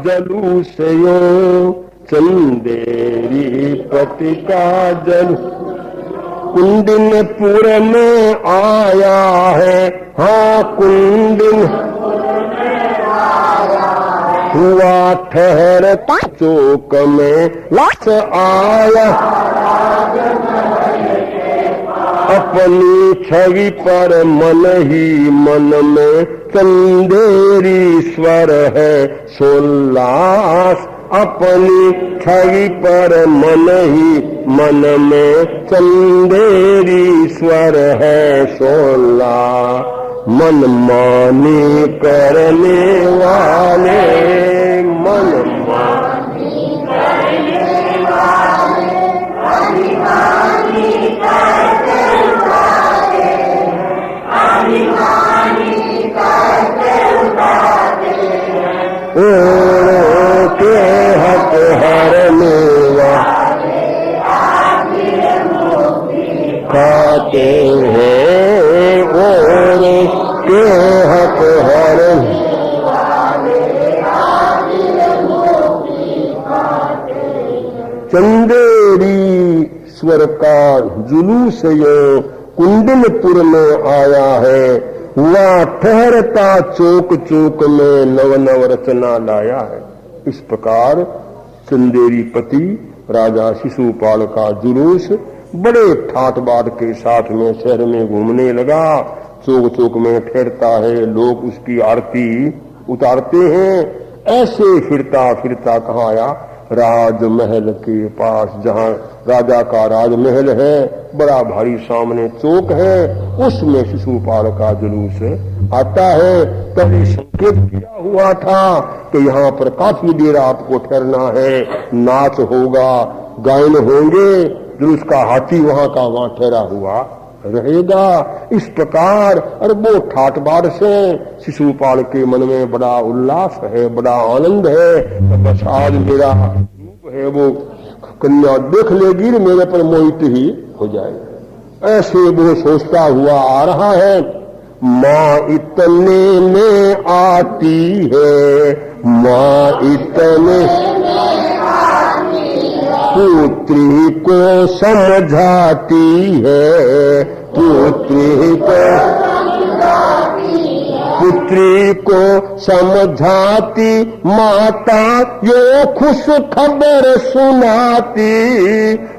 जलूस यो चंदेरी पति का जल कुंडिनपुर में आया है। हाँ कुंडिन हुआ ठहरता चौक में लाश आया। अपनी छवि पर मन ही मन में चंदेरी स्वर है सोल्लास। अपनी छवि पर मन ही मन में चंदेरी स्वर है सोल्लास। मन मानी करने वाले मन मानी करने वाले अभिमानी करते उतारे अभिमानी करते उतारे ओ के हक हरने वाले आखिर मुक्ति खाते हैं और के हक हरने चंदेरी स्वर का जुलूस ये कुंडलपुर में आया है। हुआ ठहरता चौक चौक में नव नव रचना लाया है। इस प्रकार चंदेरी पति राजा शिशुपाल का जुलूस बड़े ठाट बाट के साथ में शहर में घूमने लगा। चौक चौक में ठहरता है, लोग उसकी आरती उतारते हैं। ऐसे फिरता फिरता कहाँ आया? राजमहल के पास, जहाँ राजा का राजमहल है, बड़ा भारी सामने चौक है, उसमें शिशुपाल का जुलूस आता है। तभी संकेत किया हुआ था कि यहाँ पर काफी देर आपको ठहरना है, नाच होगा, गायन होंगे। जुलूस का हाथी वहाँ का वहाँ ठहरा हुआ रहेगा। इस प्रकार अरबों ठाट बाट से शिशुपाल के मन में बड़ा उल्लास है, बड़ा आनंद है। तो बस आज मेरा रूप है वो कन्या देख लेगी, मेरे पर मोहित ही हो जाए, ऐसे वो सोचता हुआ आ रहा है। माँ इतने में आती है, माँ इतने पुत्री को समझाती है, पुत्री को समझाती माता ये खुश खबर सुनाती।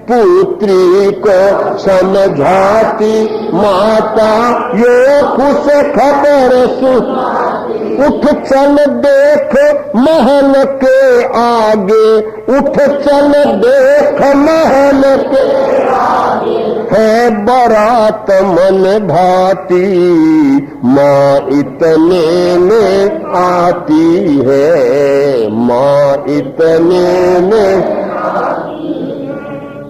पुत्री को समझाती माता ये खुश खबर सुनाती। उठ चल देख महल के आगे, उठ चल देख महल के आगे, है बारात मन भाती। माँ इतने में आती है, माँ इतने में।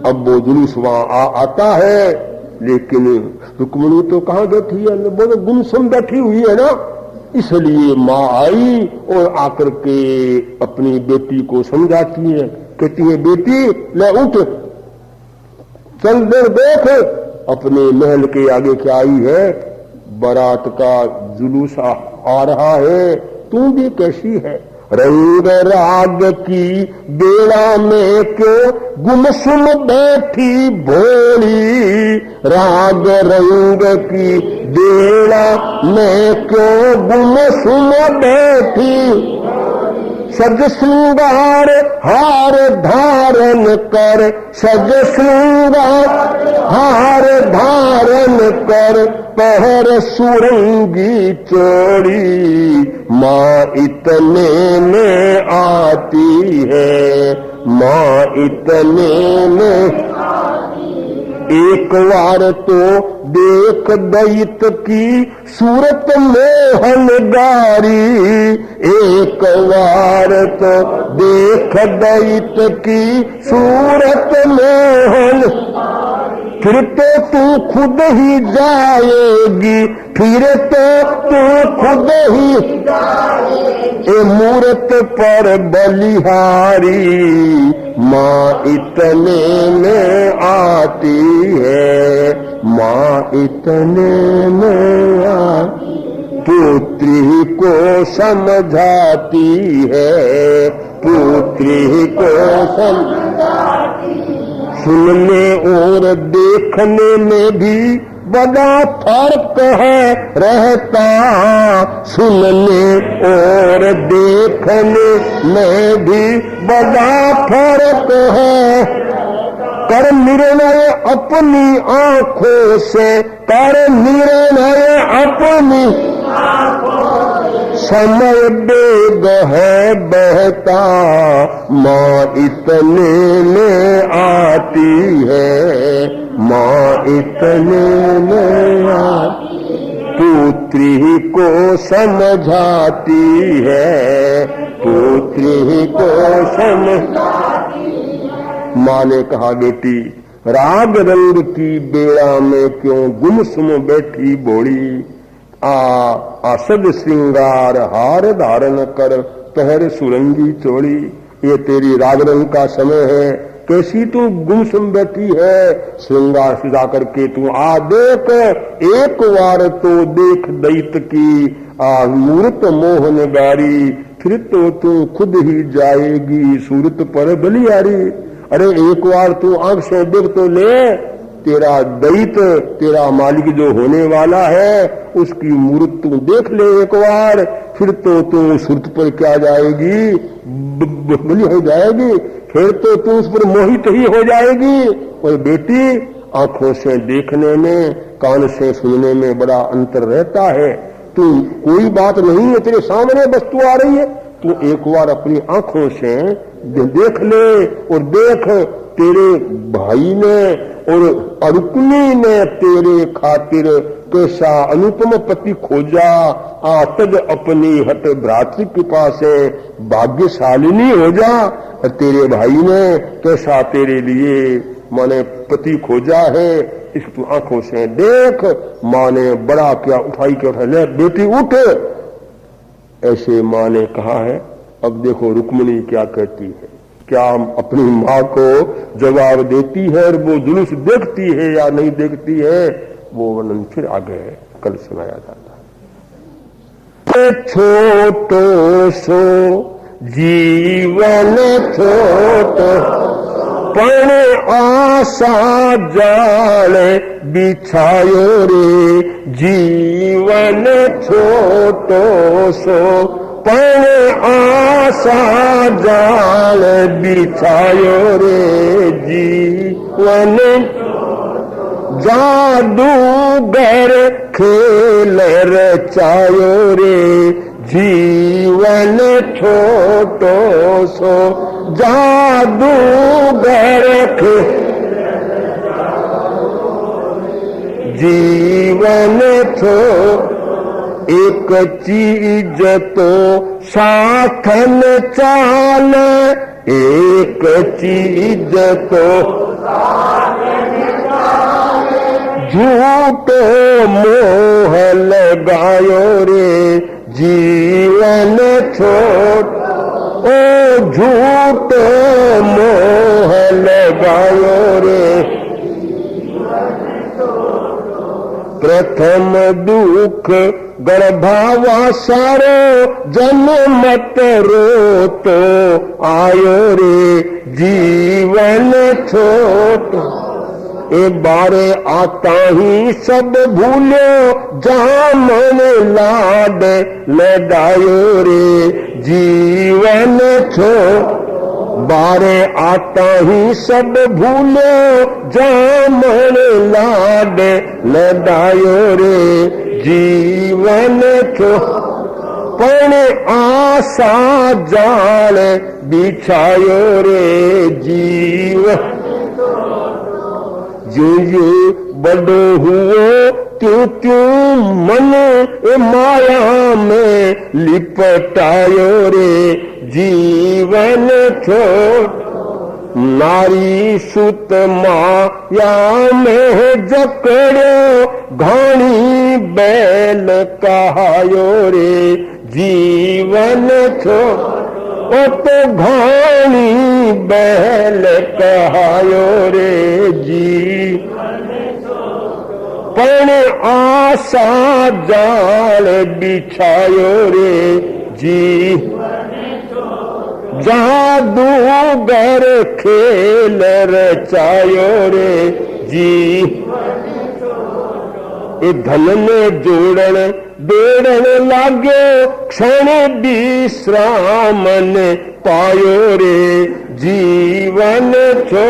अब वो जुलूस वहाँ आता है, लेकिन रुक्मिणी तो कहाँ बैठी है? वो तो गुमसुम बैठी हुई है ना। इसलिए माँ आई और आकर के अपनी बेटी को समझाती है, कहती है बेटी ले उठ, चल देख अपने महल के आगे क्या आई है, बारात का जुलूस आ रहा है, तू भी कैसी है? रंग राग की बेड़ा में क्यों गुमसुम बैठी भोली, राग रंग की बेड़ा में क्यों गुमसुम बैठी। सज श्रृंगार हार धारण कर, सज श्रृंगार हार धारण कर, पहर सुरंगी चोड़ी। माँ इतने में आती है, माँ इतने में। एक बार तो देख दैत की सूरत मोहनगारी, एक बार तो देख दैत की सूरत मोहन। फिर तो तू खुद ही जाएगी, फिर तो तू खुद ही ए मूरत पर बलिहारी। माँ इतने में आती है, माँ इतने में पुत्री को समझाती है, पुत्री को सुनने और देखने में भी बड़ा फर्क है रहता, सुनने और देखने में भी बड़ा फर्क है। कर निर्णय अपनी आंखों से, कर निर्णय अपनी समय बेग है बहता, माँ इतने में आती है, माँ इतने में आती, पुत्री को समझाती है, पुत्री को समझाती है। माँ ने कहा बेटी राग रंग की बेड़ा में क्यों गुमसुम बैठी बोली, आसद श्रृंगार हार धारण कर पहर सुरंगी चोड़ी। ये तेरी राग रंग का समय है, कैसी तू गुमसुम बैठी है, श्रृंगार सजा करके तू आ देख, एक बार तो देख दैत की मूर्त मोहन गारी, फिर तो तू खुद ही जाएगी सूरत पर बलियारी। अरे एक बार तू आंख से देख तो ले, तेरा दैत तेरा मालिक जो होने वाला है उसकी मूर्त तू देख ले एक बार, फिर तो तू सूरत पर क्या जाएगी, बलि हो जाएगी, फिर तो तू उस पर मोहित ही हो जाएगी। और बेटी आंखों से देखने में कान से सुनने में बड़ा अंतर रहता है। तू कोई बात नहीं है, तेरे सामने वस्तु आ रही है, तू एक बार अपनी आंखों से देख ले और देख तेरे भाई ने और अरुक्मी ने तेरे खातिर कैसा अनुपम पति खोजा, आतज अपनी हट भ्रातृ कृपा से भाग्यशालिनी हो जा। तेरे भाई ने कैसा तेरे लिए माने पति खोजा है, इसको आंखों से देख। माँ ने बड़ा क्या उठाई के उठा, ले बेटी उठ, ऐसे माँ ने कहा है। अब देखो रुक्मिणी क्या कहती है, क्या अपनी माँ को जवाब देती है और वो जुलूस देखती है या नहीं देखती है, वो वर्णन फिर आगे कल सुनाया जाता है। छोटो सो जीवन छोटो पण आशा जाल बिछायो रे, जीवन छोटो सो पण आशा जाल बिछायो रे, जीवन जादूगर खेल रचायो रे, जीवन छोटो सो जादूगर खेल जीवन छो। एक चीज तो साथन चाल, एक चीज तो झूठो मोह लगायो रे, जीवन छोट ओ झूठो मोह लगायो रे। प्रथम दुख गर्भावा सारो जन्मत रो तो आयो रे, जीवन छोट ए बारे आता ही सब भूलो, जहाँ मन लाड लगायो रे, जीवन छोट बारे आता ही सब भूलो, जहाँ मन लाड लगायो रे, जीवन छोट पण आशा जाल बिछायो रे, जीवन जो बड़ो हुओ त्यों त्यों मन माया में लिपटायो रे, जीवन छोट नारी सुत माया में जकड़ो, घाणी बैल कहायो रे, जीवन छोट ओ तो घाणी बैल कहायो रे, जीवन पण आशा जाल बिछायो रे, जादूगर खेल रचायो रे जी। ए धन ने जोड़न बेड़न लाग्यो क्षण विश्राम ने पायो रे जीवन छो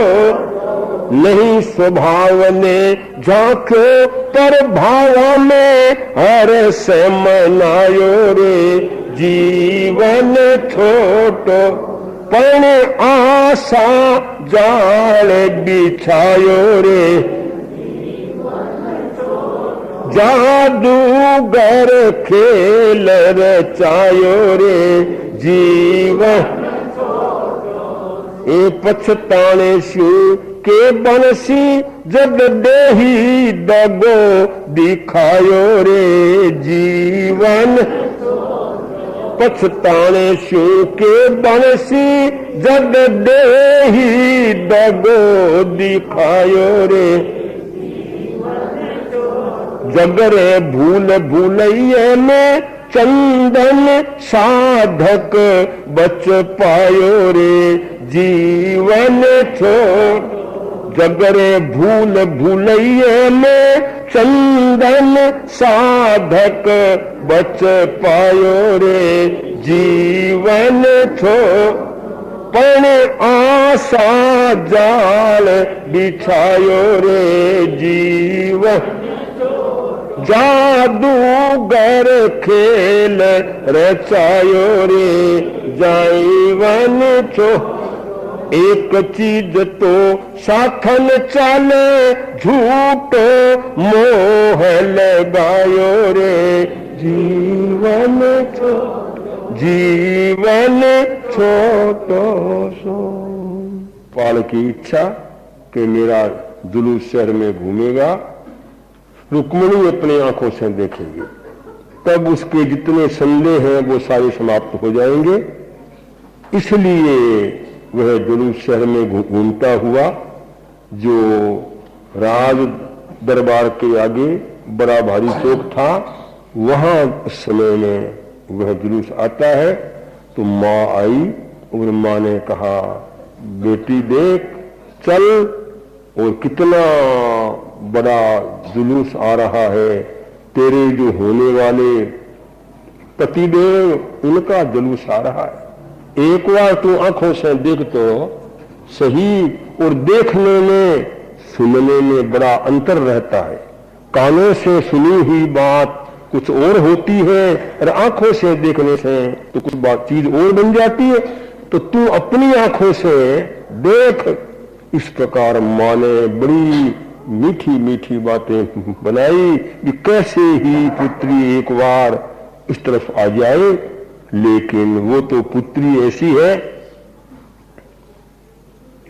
नहीं स्वभाव ने झांको पर भाव में हर से मनायो रे जीवन छोटो पण आशा जाल बिछायो रे जादूगर खेल रचायो रे जीवन ए पछताने शू के बनसी जग देही दगो दिखायो रे जीवन पछताने शू के बनसी जग देही दगो दिखायो रे जगरे भूल भूलैये में चंदन साधक बच पायो रे जीवन छोड़ जगरे भूल भूलैये में चंदन साधक बच पायो रे जीवन छोड़ पण आशा जाल बिछायो रे जीवन जादूगर खेल रचायो रे जीवन छो एक चीज तो साथन चाले झूठो मोह लगायो रे जीवन छो जीवन छोटो सो। पाल की इच्छा कि मेरा जुलूस शहर में घूमेगा, रुक्मिणी अपनी आंखों से देखेगी, तब उसके जितने संदेह हैं वो सारे समाप्त हो जाएंगे। इसलिए वह जुलूस शहर में घूमता हुआ, जो राज दरबार के आगे बड़ा भारी चौक था, वहां उस समय में वह जुलूस आता है। तो माँ आई और माँ ने कहा, बेटी देख चल, और कितना बड़ा जुलूस आ रहा है, तेरे जो होने वाले पतिदेव उनका जुलूस आ रहा है। एक बार तू आंखों से देख तो सही, और देखने में सुनने में बड़ा अंतर रहता है। कानों से सुनी हुई बात कुछ और होती है, और आंखों से देखने से तो कुछ बात चीज और बन जाती है। तो तू अपनी आंखों से देख। इस प्रकार माँ ने बड़ी मीठी मीठी बातें बनाई कि कैसे ही पुत्री एक बार इस तरफ आ जाए। लेकिन वो तो पुत्री ऐसी है,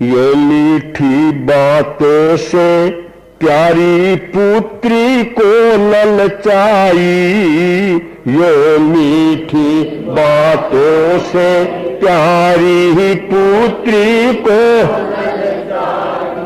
ये मीठी बातों से प्यारी पुत्री को ललचाई, ये मीठी बातों से प्यारी पुत्री को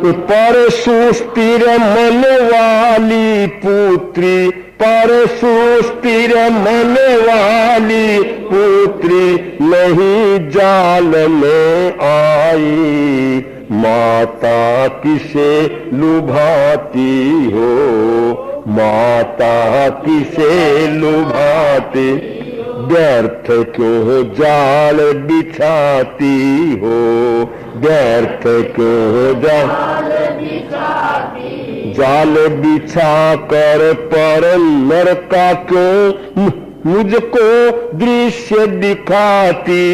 पर सुस्थिर मन वाली पुत्री, पर सुस्थिर मन वाली पुत्री नहीं जाल में आई। माता किसे लुभाती हो, माता किसे लुभाती, व्यर्थ क्यों जाल बिछाती हो, व्यर्थ क्यों जाल बिछा कर पर नरका क्यों मुझको दृश्य दिखाती,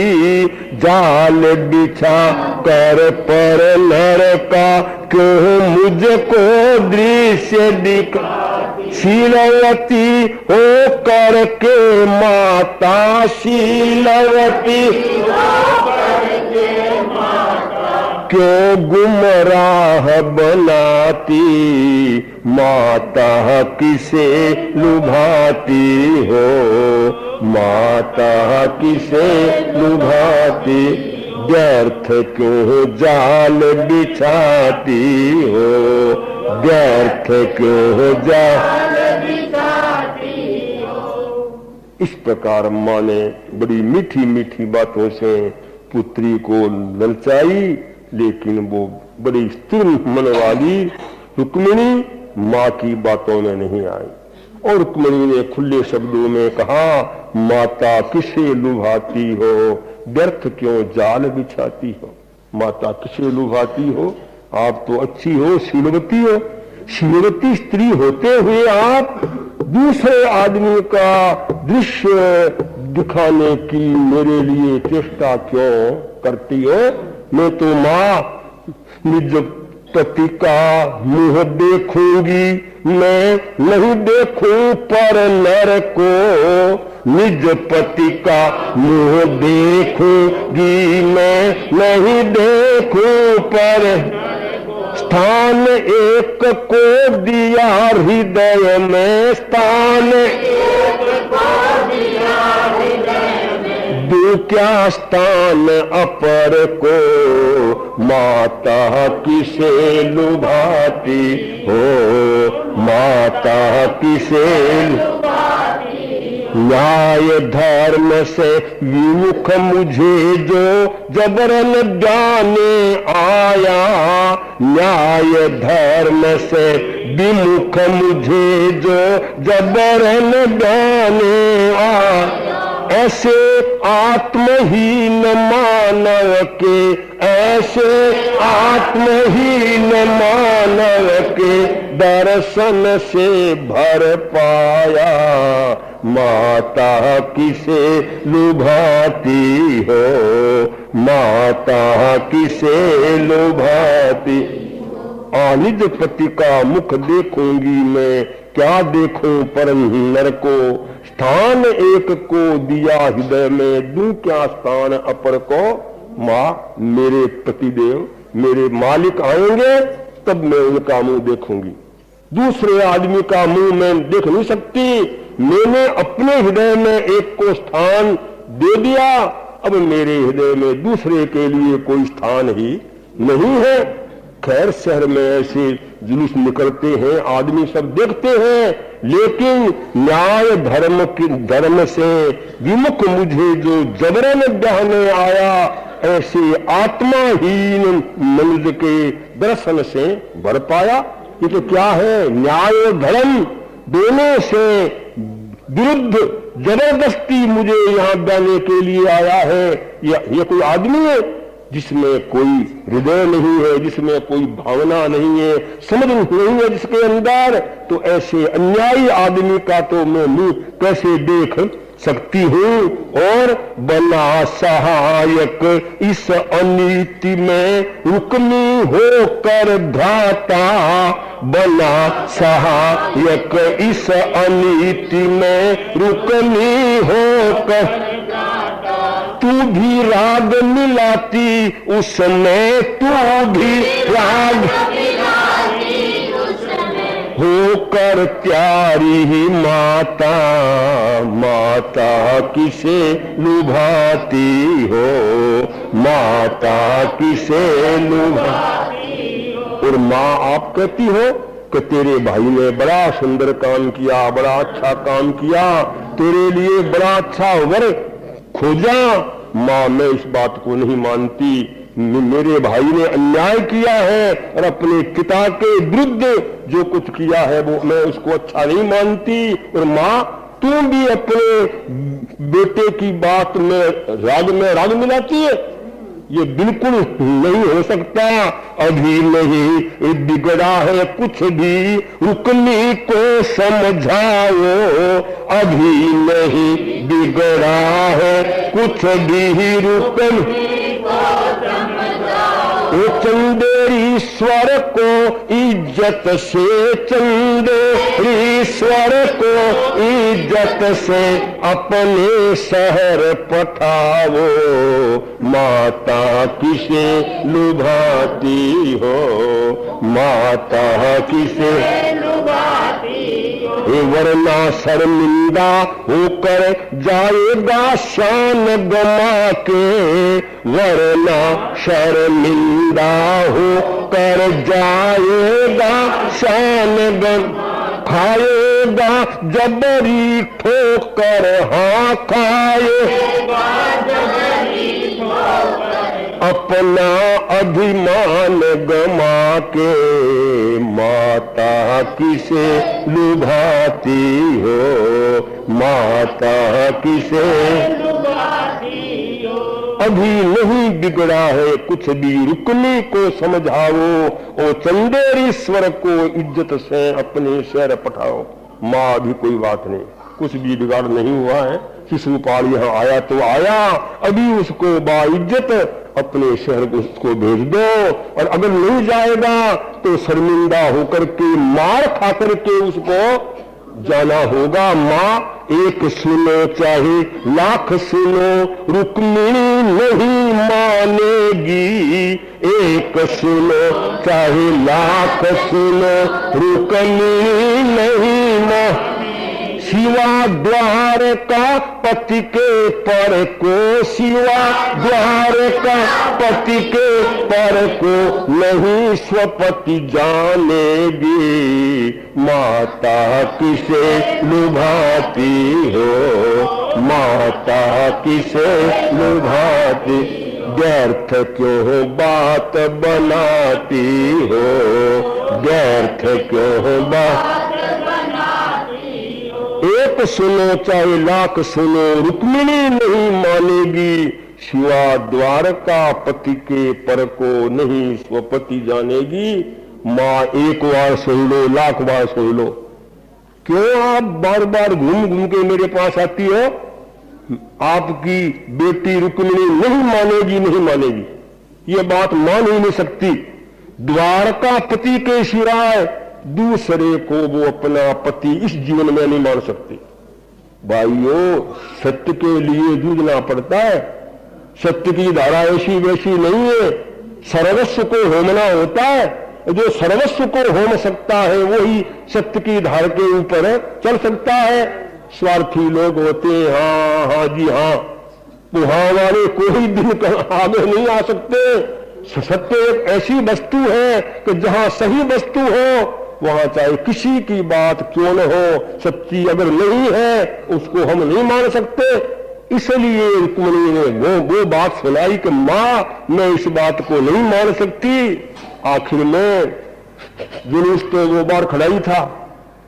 जाल बिछा कर पर नरका क्यों मुझको दृश्य दिखाती। शीलवती हो करके माता, शीलवती क्यों गुमराह बनाती, माता किसे लुभाती हो, माता किसे लुभाती, व्यर्थ क्यों जाल बिछाती हो, व्यर्थ क्यों जाल बिछाती हो। इस प्रकार माँ ने बड़ी मीठी मीठी बातों से पुत्री को ललचाई, लेकिन वो बड़ी स्थिर मन वाली रुक्मिणी माँ की बातों में नहीं आई। और रुक्मिणी ने खुले शब्दों में कहा, माता किसे लुभाती हो, व्यर्थ क्यों जाल बिछाती हो। माता किसे लुभाती हो, आप तो अच्छी हो, शीलवती हो। शीलवती स्त्री होते हुए आप दूसरे आदमी का दृश्य दिखाने की मेरे लिए चेष्टा क्यों करती हो। मैं तो माँ निज पति का मुंह देखूंगी, मैं नहीं देखूं पर नर को। निज पति का मुंह देखूंगी, मैं नहीं देखूं पर स्थान एक को दिया हृदय में, स्थान दो क्या स्थान अपर को। माता किसे लुभाती हो, माता किसे न्याय धर्म से विमुख मुझे जो जबरन जाने आया। न्याय धर्म से विमुख मुझे जो जबरन जाने आया। ऐसे आत्महीन मानव के, ऐसे आत्महीन मानव के दर्शन से भर पाया। माता किसे लुभाती हो, माता किसे लुभाती। निज पति का मुख देखूंगी मैं, क्या देखूं परम नर को। स्थान एक को दिया हृदय में, दूं क्या स्थान अपर को। माँ मेरे पतिदेव, मेरे मालिक आएंगे तब मैं उनका मुंह देखूंगी, दूसरे आदमी का मुंह मैं देख नहीं सकती। मैंने अपने हृदय में एक को स्थान दे दिया, अब मेरे हृदय में दूसरे के लिए कोई स्थान ही नहीं है। खैर शहर में ऐसे जुलूस निकलते हैं, आदमी सब देखते हैं, लेकिन न्याय धर्म से विमुख मुझे जो जबरन बहने आया, ऐसे आत्माहीन मनुष्य के दर्शन से भर पाया। ये तो क्या है, न्याय धर्म दोनों से विरुद्ध जबरदस्ती मुझे यहाँ बहने के लिए आया है। ये कोई आदमी है जिसमें कोई हृदय नहीं है, जिसमें कोई भावना नहीं है, समझ नहीं है जिसके अंदर, तो ऐसे अन्यायी आदमी का तो मैं मुंह कैसे देख सकती हूँ। और बना सहायक इस अनीति में रुक्मी होकर भ्राता। बना सहायक इस अनीति में रुक्मी होकर, तू भी राग मिलाती उसमें, तू भी राग होकर प्यारी ही माता। माता किसे लुभाती हो, माता किसे लुभाती हो। और माँ आप कहती हो कि तेरे भाई ने बड़ा सुंदर काम किया, बड़ा अच्छा काम किया, तेरे लिए बड़ा अच्छा वर खोजा। माँ मैं इस बात को नहीं मानती, मेरे भाई ने अन्याय किया है और अपने पिता के विरुद्ध जो कुछ किया है वो मैं उसको अच्छा नहीं मानती। और माँ तुम भी अपने बेटे की बात में राग मिलाती है, ये बिल्कुल नहीं हो सकता। अभी नहीं बिगड़ा है कुछ भी, रुक्मी को समझाओ। अभी नहीं बिगड़ा है कुछ भी, रुक्मी वो चंदेरीश्वर को इज्जत से, चंदेरीश्वर को इज्जत से अपने शहर पठाओ। माता किसे लुभाती हो, माता किसे लुभाती हो। वरना शर्मिंदा होकर जाएगा शान गमा के, वरना शर्मिंदा होकर जाएगा शान गमा। खाएगा जबरी ठोकर, हाँ खाएगा जबरी ठोकर। अपना अभिमान गमा के माता किसे लुभाती हो, माता किसे लुभाती हो। अभी नहीं बिगड़ा है कुछ भी, रुकने को समझाओ, ओ चंदेरीश्वर को इज्जत से अपने शहर पठाओ। माँ भी कोई बात नहीं, कुछ भी बिगाड़ नहीं हुआ है। शिशुपाल यहाँ आया तो आया, अभी उसको बाइज्जत अपने शहर को उसको भेज दो, और अगर नहीं जाएगा तो शर्मिंदा होकर के मार खा करके उसको जाना होगा। माँ एक सुनो चाहे लाख सुनो, रुक्मिणी नहीं मानेगी। एक सुनो चाहे लाख सुनो, रुक्मिणी नहीं मानेगी। शिवा द्वार का पति के पर को, शिवा द्वार का पति के पर को नहीं स्वपति जानेगी। माता किसे लुभाती हो, माता किसे लुभाती, व्यर्थ क्यों बात बनाती हो, व्यर्थ क्यों बात। एक सुनो चाहे लाख सुनो, रुक्मिणी नहीं मानेगी। शिवा द्वार का पति के पर को नहीं स्वपति जानेगी। माँ एक बार सुन लो, लाख बार सुन लो, क्यों आप बार बार घूम घूम के मेरे पास आती हो? आपकी बेटी रुक्मिणी नहीं मानेगी, नहीं मानेगी, ये बात मान ही नहीं सकती। द्वारका पति के सिवाय दूसरे को वो अपना पति इस जीवन में नहीं मान सकती। भाइयों, सत्य के लिए जूझना पड़ता है। सत्य की धारा ऐसी वैसी नहीं है, सर्वस्व को होमना होता है। जो सर्वस्व को होम सकता है वही सत्य की धार के ऊपर चल सकता है। स्वार्थी लोग होते हैं, हाँ हाँ जी हाँ, वहां वाले कोई दिन आगे नहीं आ सकते। सत्य एक ऐसी वस्तु है कि जहां सही वस्तु हो वहां चाहे किसी की बात क्यों न हो, सच्ची अगर नहीं है उसको हम नहीं मान सकते। इसलिए रुक्मिणी ने वो बात सुनाई कि माँ मैं इस बात को नहीं मान सकती। आखिर में जुलूस तो वो बार खड़ा ही था,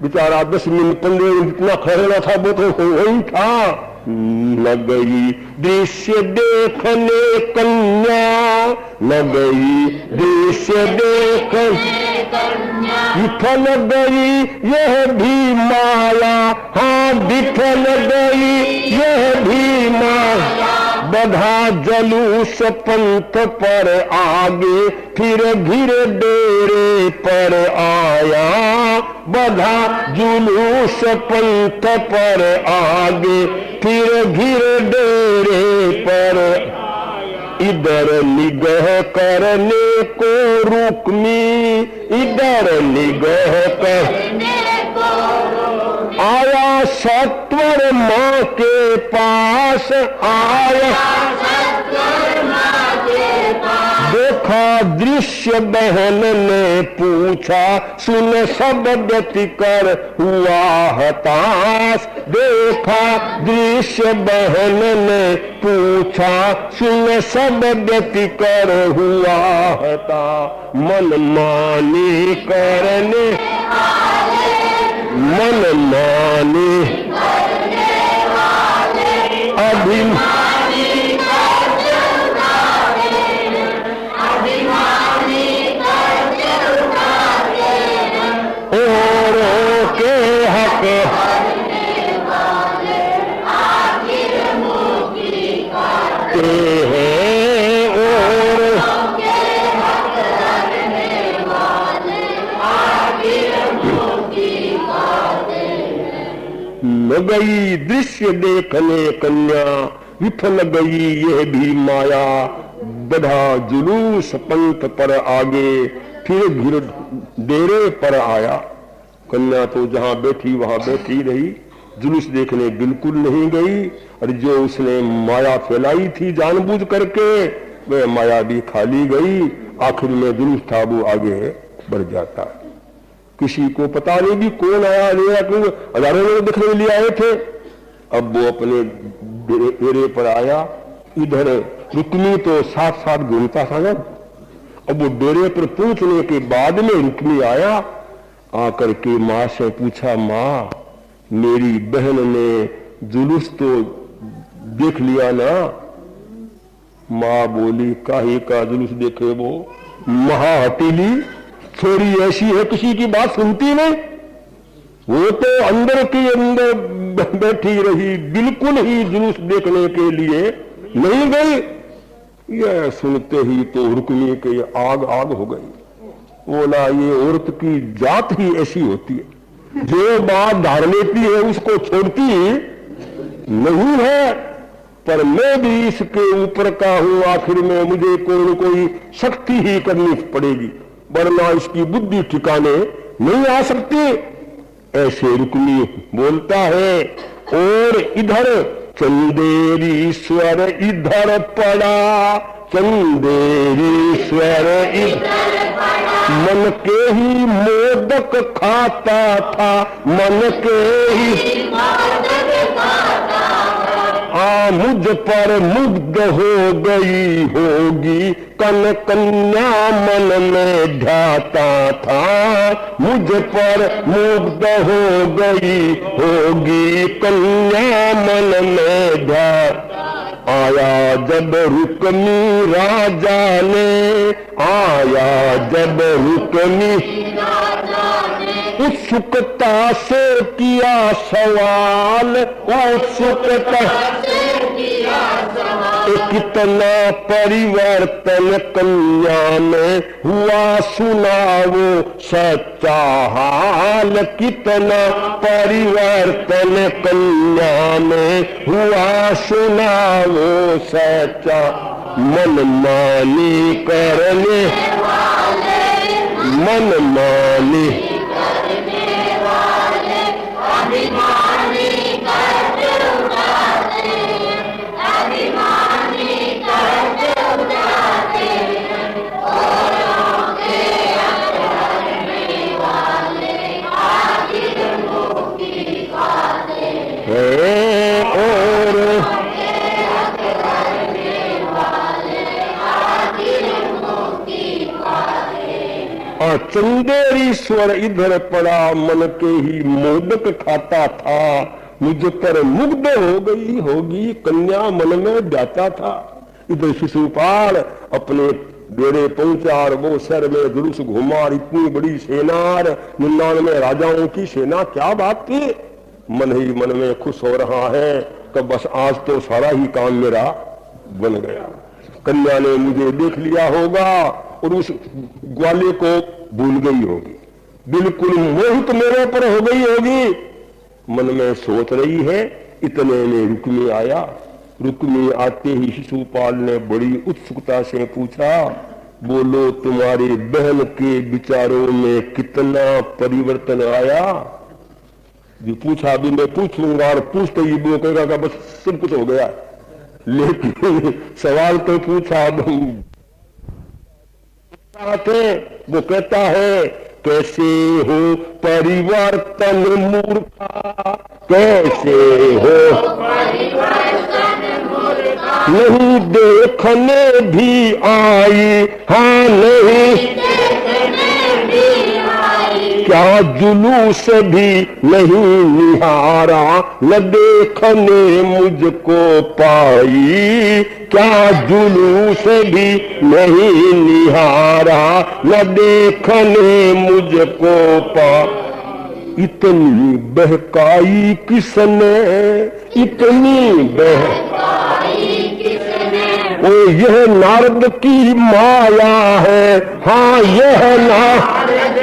बेचारा 10 मिनट 15 मिनट जितना खड़ा था वो तो वही था। न गई दृश्य देखने कन्या, न गई दृश्य देखने विफल गई यह भी माया, हाँ विफल गई यह भी माया। बधा जलूस पंथ पर आगे, फिर घिर डेरे पर आया। बधा जुलूस पंथ पर आगे, फिर घिर डेरे पर। इधर निगाह करने को रुक्मी, इधर निगाह करने को आया सत्वर माँ के पास, आया सत्वर माँ के पास। देखा दृश्य बहन ने पूछा, सुन सब व्यति कर हुआ हताश। देखा दृश्य बहन ने पूछा, सुन सब व्यति कर हुआ हताश। मन मानी करने, मन मानी अभिमानी औरों के हक करते हैं, औरों के हक करने वाले आखिर मुक्ति पाते हैं। न गई दृश्य देखने कन्या, विफल गई यह भी माया। बधा जुलूस पंथ पर आगे, फिर घिर डेरे पर आया। कन्या तो जहां बैठी वहां बैठी रही, जुलूस देखने बिल्कुल नहीं गई। और जो उसने माया फैलाई थी जानबूझ करके, वह माया भी खाली गई। आखिर में जुलूस था वो आगे बढ़ जाता। किसी को पता नहीं भी कौन आया ले, क्यों हजारों लोग देखने के लिए आए थे। अब वो अपने डेरे पर आया। इधर रुक्मी तो साथ साथ घूमता था ना। अब वो डेरे पर पहुंचने के बाद में रुक्मी आया, आकर के माँ से पूछा, माँ मेरी बहन ने जुलूस तो देख लिया ना। माँ बोली, काहे का जुलूस देखे वो, महा हटीली छोरी ऐसी है, किसी की बात सुनती नहीं। वो तो अंदर के अंदर बैठी रही, बिल्कुल ही जुलूस देखने के लिए नहीं गई। यह सुनते ही तो रुक्मी के आग आग हो गई। बोला, ये औरत की जात ही ऐसी होती है, जो बात धार लेती है उसको छोड़ती नहीं है। पर मैं भी इसके ऊपर का हूं, आखिर में मुझे कोई न कोई शक्ति ही करनी पड़ेगी, वरना इसकी बुद्धि ठिकाने नहीं आ सकती। ऐसे रुक्मी बोलता है। और इधर चंदेरी स्वर इधर पड़ा, चंदेरी स्वर इधर मन के ही मोदक खाता था, मन के ही मुझ पर मुग्ध हो गई होगी, कन कन्या मन में ध्याता था, मुझ पर मुग्ध हो गई होगी, कन्या मन में ध्याता। आया जब रुक्मी राजा ने, आया जब रुक्मी उत्सुकता से किया सवाल, उत्सुकता कितना परिवर्तन कन्या में हुआ, सुनाओ सच्चा हाल, कितना परिवर्तन कन्या में हुआ, सुनाओ सच्चा। मन मानी करने मन मानी और चंदेरी स्वर इधर पड़ा, मन के ही मोदक खाता था, मुझ पर मुग्ध हो गई होगी, कन्या मन में जाता था। इधर शिशुपाल अपने डेरे पहुंचा और वो शहर में जुलूस घुमा, इतनी बड़ी सेना, 99 राजाओं की सेना, क्या बात थी। मन ही मन में खुश हो रहा है कि बस आज तो सारा ही काम मेरा बन गया, कन्या ने मुझे देख लिया होगा और उस ग्वाले को भूल गई होगी, बिल्कुल मोहित मेरे पर हो गई होगी। मन में सोच रही है। इतने में रुक्मी आया। रुक्मी आते ही शिशुपाल ने बड़ी उत्सुकता से पूछा, बोलो तुम्हारी बहन के विचारों में कितना परिवर्तन आया। जो पूछा भी मैं पूछूंगा और पूछते ही वो कहेगा कि बस सब कुछ हो गया, लेकिन सवाल तो पूछा थे। वो कहता है, कैसे हो परिवर्तन मूर्खा, कैसे हो नहीं देखने भी आई, हाँ नहीं क्या जुलूस भी नहीं निहारा, न देखने मुझको पाई, क्या जुलूस भी नहीं निहारा, न देखने मुझको पाई। इतनी बहकाई किसने, इतनी बहकाई किसने, ओ यह नारद की माया है, हाँ यह नारद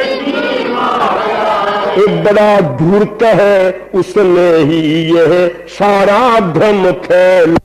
एक बड़ा धूर्त है, उसने ही यह सारा भ्रम फैल